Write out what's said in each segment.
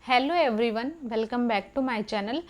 Hello everyone, welcome back to my channel.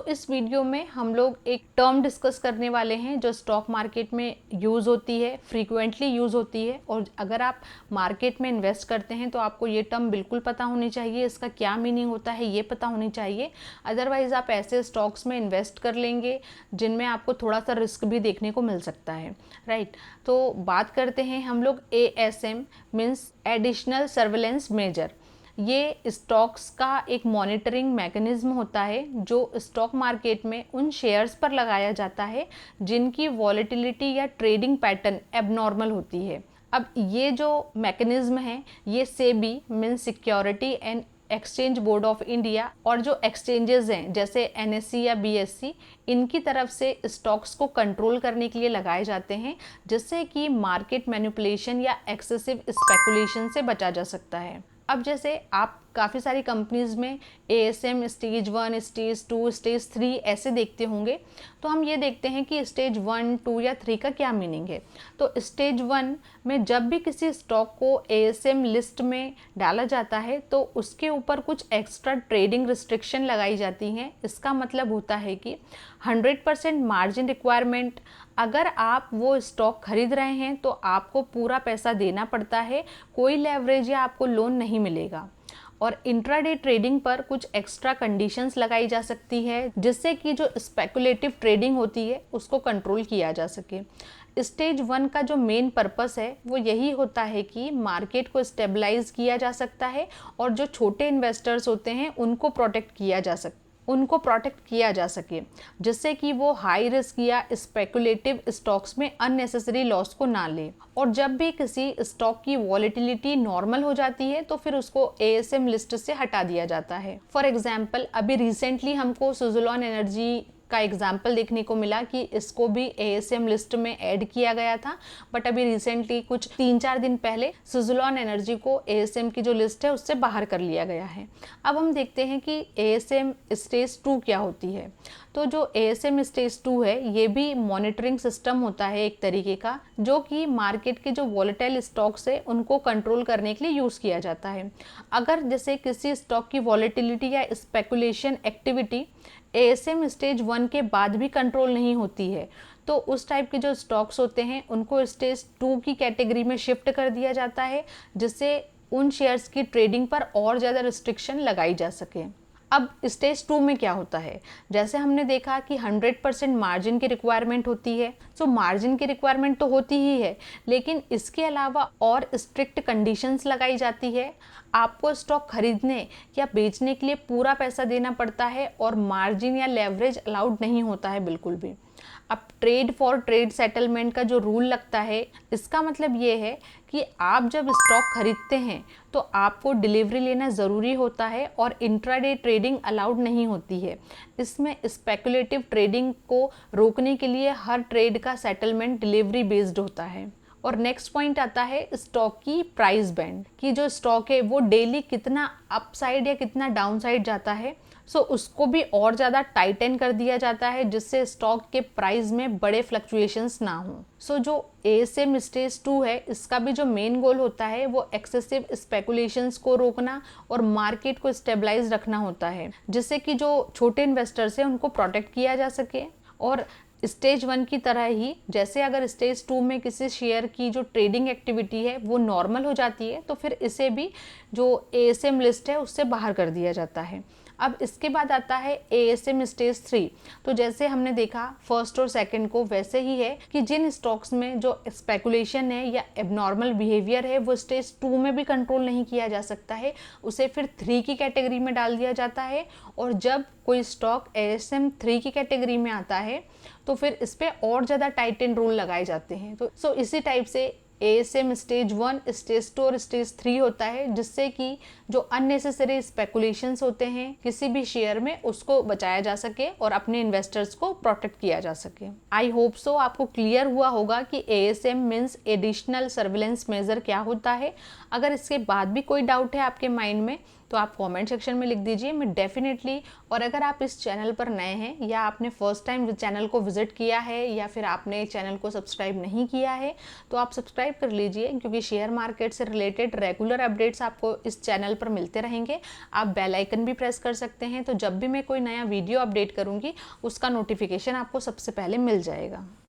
इस video में हम लोग एक टर्म डिस्कस करने वाले हैं जो स्टॉक मार्केट में यूज़ होती है, फ्रीक्वेंटली यूज़ होती है। और अगर आप मार्केट में इन्वेस्ट करते हैं तो आपको ये टर्म बिल्कुल पता होनी चाहिए, इसका क्या मीनिंग होता है ये पता होनी चाहिए। अदरवाइज़ आप ऐसे स्टॉक्स में इन्वेस्ट कर लेंगे जिनमें आपको थोड़ा सा रिस्क भी देखने को मिल सकता है, राइट। तो बात करते हैं हम लोग ASM means additional surveillance measure. ये स्टॉक्स का एक मॉनिटरिंग मैकेनिज्म होता है जो स्टॉक मार्केट में उन शेयर्स पर लगाया जाता है जिनकी वॉलेटिलिटी या ट्रेडिंग पैटर्न एबनॉर्मल होती है। अब ये जो मैकेनिज्म है ये SEBI means security and exchange board of India और जो एक्सचेंजेस हैं जैसे NSE या BSE, इनकी तरफ से स्टॉक्स को कंट्रोल करने के लिए लगाए जाते हैं जिससे कि मार्केट मैनिपुलेशन या एक्सेसिव स्पेकुलेशन से बचा जा सकता है। अब जैसे आप काफ़ी सारी कंपनीज़ में ASM स्टेज 1, स्टेज 2, स्टेज 3 ऐसे देखते होंगे। तो हम ये देखते हैं कि स्टेज 1, 2 या 3 का क्या मीनिंग है। तो स्टेज 1 में जब भी किसी स्टॉक को ASM लिस्ट में डाला जाता है तो उसके ऊपर कुछ एक्स्ट्रा ट्रेडिंग रिस्ट्रिक्शन लगाई जाती हैं। इसका मतलब होता है कि 100% मार्जिन रिक्वायरमेंट। अगर आप वो स्टॉक खरीद रहे हैं तो आपको पूरा पैसा देना पड़ता है, कोई लेवरेज या आपको लोन नहीं मिलेगा। और इंट्राडे ट्रेडिंग पर कुछ एक्स्ट्रा कंडीशंस लगाई जा सकती है जिससे कि जो स्पेकुलेटिव ट्रेडिंग होती है उसको कंट्रोल किया जा सके। स्टेज 1 का जो मेन पर्पस है वो यही होता है कि मार्केट को स्टेबलाइज किया जा सकता है और जो छोटे इन्वेस्टर्स होते हैं उनको प्रोटेक्ट किया जा सके जिससे कि वो हाई रिस्क या स्पेकुलेटिव स्टॉक्स में अननेसेसरी लॉस को ना ले। और जब भी किसी स्टॉक की वॉलेटिलिटी नॉर्मल हो जाती है तो फिर उसको ASM लिस्ट से हटा दिया जाता है। फॉर एग्जांपल अभी रिसेंटली हमको सुज़लोन एनर्जी का एग्जाम्पल देखने को मिला कि इसको भी ASM लिस्ट में ऐड किया गया था, बट अभी रिसेंटली कुछ 3-4 दिन पहले सुज़लोन एनर्जी को ASM की जो लिस्ट है उससे बाहर कर लिया गया है। अब हम देखते हैं कि ASM स्टेज 2 क्या होती है। तो जो ASM स्टेज 2 है ये भी मॉनिटरिंग सिस्टम होता है एक तरीके का, जो कि मार्केट के जो वॉलेटाइल स्टॉक्स है उनको कंट्रोल करने के लिए यूज़ किया जाता है। अगर जैसे किसी स्टॉक की वॉलेटिलिटी या स्पेकुलेशन एक्टिविटी ASM स्टेज 1 के बाद भी कंट्रोल नहीं होती है तो उस टाइप के जो स्टॉक्स होते हैं उनको स्टेज 2 की कैटेगरी में शिफ्ट कर दिया जाता है जिससे उन शेयर्स की ट्रेडिंग पर और ज़्यादा रिस्ट्रिक्शन लगाई जा सके। अब स्टेज 2 में क्या होता है, जैसे हमने देखा कि 100% मार्जिन की रिक्वायरमेंट होती है। मार्जिन की रिक्वायरमेंट तो होती ही है लेकिन इसके अलावा और स्ट्रिक्ट कंडीशंस लगाई जाती है। आपको स्टॉक खरीदने या बेचने के लिए पूरा पैसा देना पड़ता है और मार्जिन या लेवरेज अलाउड नहीं होता है बिल्कुल भी। अब ट्रेड फॉर ट्रेड सेटलमेंट का जो रूल लगता है इसका मतलब ये है कि आप जब स्टॉक खरीदते हैं तो आपको डिलीवरी लेना ज़रूरी होता है और इंट्राडे ट्रेडिंग अलाउड नहीं होती है। इसमें स्पेकुलेटिव ट्रेडिंग को रोकने के लिए हर ट्रेड का सेटलमेंट डिलीवरी बेस्ड होता है। और नेक्स्ट पॉइंट आता है स्टॉक की प्राइस बैंड, कि जो स्टॉक है वो डेली कितना अपसाइड या कितना डाउनसाइड जाता है। उसको भी और ज़्यादा टाइटन कर दिया जाता है जिससे स्टॉक के प्राइस में बड़े फ्लक्चुएशंस ना हों। जो ASM स्टेज 2 है इसका भी जो मेन गोल होता है वो एक्सेसिव स्पेकुलेशंस को रोकना और मार्केट को स्टेबलाइज रखना होता है जिससे कि जो छोटे इन्वेस्टर्स हैं उनको प्रोटेक्ट किया जा सके। और स्टेज 1 की तरह ही जैसे अगर स्टेज 2 में किसी शेयर की जो ट्रेडिंग एक्टिविटी है वो नॉर्मल हो जाती है तो फिर इसे भी जो ASM लिस्ट है उससे बाहर कर दिया जाता है। अब इसके बाद आता है ASM स्टेज 3। तो जैसे हमने देखा फर्स्ट और सेकंड को, वैसे ही है कि जिन स्टॉक्स में जो स्पेकुलेशन है या एबनॉर्मल बिहेवियर है वो स्टेज 2 में भी कंट्रोल नहीं किया जा सकता है, उसे फिर 3 की कैटेगरी में डाल दिया जाता है। और जब कोई स्टॉक ASM 3 की कैटेगरी में आता है तो फिर इस पर और ज़्यादा टाइटन रूल लगाए जाते हैं। तो इसी टाइप से ASM स्टेज 1, स्टेज 2 और स्टेज 3 होता है जिससे कि जो अननेसेसरी स्पेकुलेशंस होते हैं किसी भी शेयर में उसको बचाया जा सके और अपने इन्वेस्टर्स को प्रोटेक्ट किया जा सके। आई होप सो आपको क्लियर हुआ होगा कि ASM means additional surveillance major क्या होता है। अगर इसके बाद भी कोई डाउट है आपके माइंड में तो आप कमेंट सेक्शन में लिख दीजिए, मैं डेफिनेटली। और अगर आप इस चैनल पर नए हैं या आपने फर्स्ट टाइम चैनल को विजिट किया है या फिर आपने चैनल को सब्सक्राइब नहीं किया है तो आप सब्सक्राइब कर लीजिए, क्योंकि शेयर मार्केट से रिलेटेड रेगुलर अपडेट्स आपको इस चैनल पर मिलते रहेंगे। आप बेल आइकन भी प्रेस कर सकते हैं, तो जब भी मैं कोई नया वीडियो अपडेट करूँगी उसका नोटिफिकेशन आपको सबसे पहले मिल जाएगा।